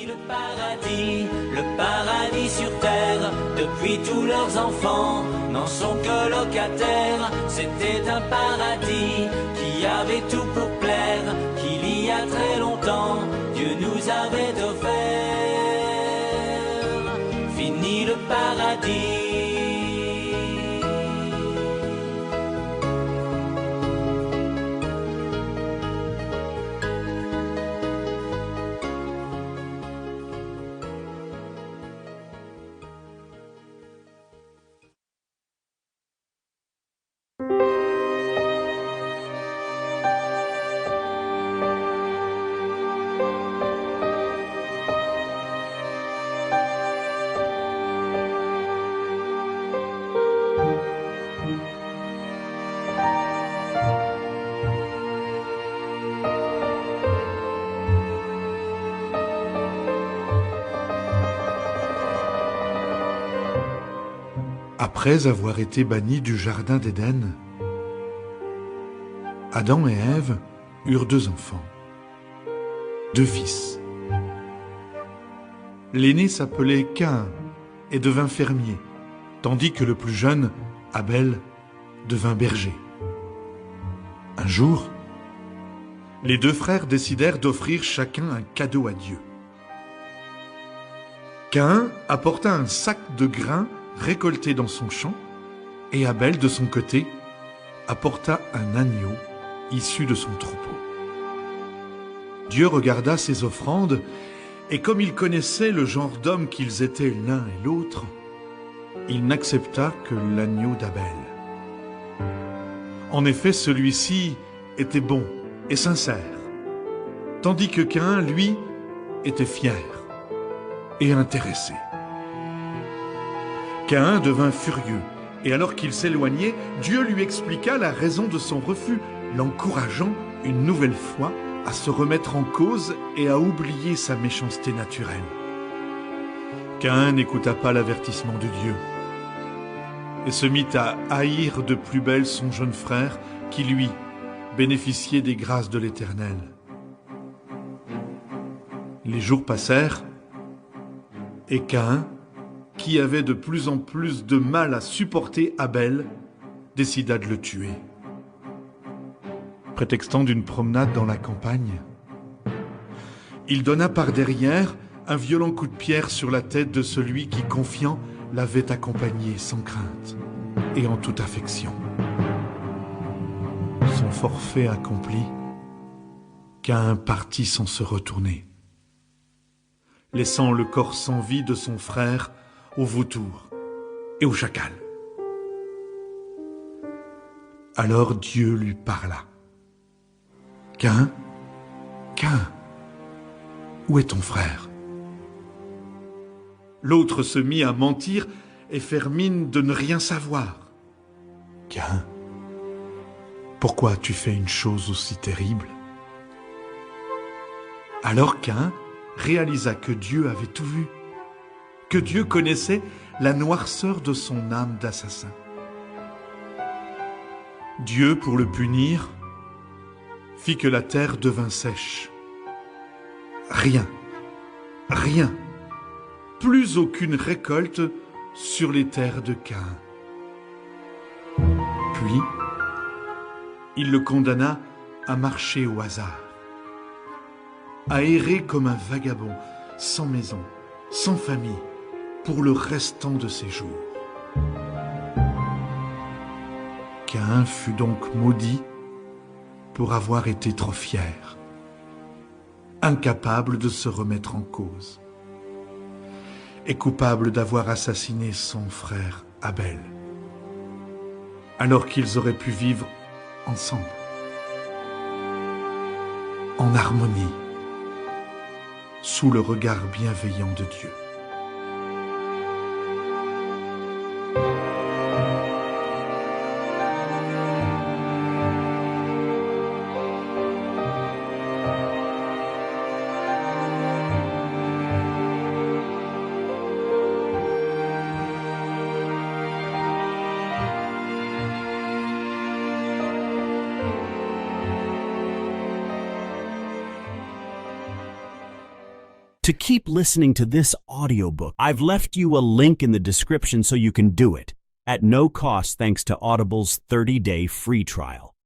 Le paradis sur terre, depuis tous leurs enfants n'en sont que locataires. C'était un paradis qui avait tout pour plaire, qu'il y a très longtemps Dieu nous avait offert. Fini le paradis. Après avoir été bannis du jardin d'Éden, Adam et Ève eurent 2 enfants, 2 fils. L'aîné s'appelait Caïn et devint fermier, tandis que le plus jeune, Abel, devint berger. Un jour, les 2 frères décidèrent d'offrir chacun un cadeau à Dieu. Caïn apporta un sac de grains récolté dans son champ, et Abel, de son côté, apporta un agneau issu de son troupeau. Dieu regarda ces offrandes, et comme il connaissait le genre d'hommes qu'ils étaient l'un et l'autre, il n'accepta que l'agneau d'Abel. En effet, celui-ci était bon et sincère, tandis que Caïn, lui, était fier et intéressé. Caïn devint furieux, et alors qu'il s'éloignait, Dieu lui expliqua la raison de son refus, l'encourageant une nouvelle fois à se remettre en cause et à oublier sa méchanceté naturelle. Caïn n'écouta pas l'avertissement de Dieu et se mit à haïr de plus belle son jeune frère qui, lui, bénéficiait des grâces de l'Éternel. Les jours passèrent et Caïn, qui avait de plus en plus de mal à supporter Abel, décida de le tuer. Prétextant d'une promenade dans la campagne, il donna par derrière un violent coup de pierre sur la tête de celui qui, confiant, l'avait accompagné sans crainte et en toute affection. Son forfait accompli, Caïn partit sans se retourner, laissant le corps sans vie de son frère aux vautours et aux chacals. Alors Dieu lui parla. « Caïn, Caïn, où est ton frère ?» L'autre se mit à mentir et faire mine de ne rien savoir. « Caïn, pourquoi as-tu fait une chose aussi terrible ?» Alors Caïn réalisa que Dieu avait tout vu, que Dieu connaissait la noirceur de son âme d'assassin. Dieu, pour le punir, fit que la terre devint sèche. Rien, plus aucune récolte sur les terres de Caïn. Puis, il le condamna à marcher au hasard, à errer comme un vagabond, sans maison, sans famille, pour le restant de ses jours. Caïn fut donc maudit pour avoir été trop fier, incapable de se remettre en cause, et coupable d'avoir assassiné son frère Abel, alors qu'ils auraient pu vivre ensemble, en harmonie, sous le regard bienveillant de Dieu. To keep listening to this audiobook, I've left you a link in the description so you can do it, at no cost thanks to Audible's 30-day free trial.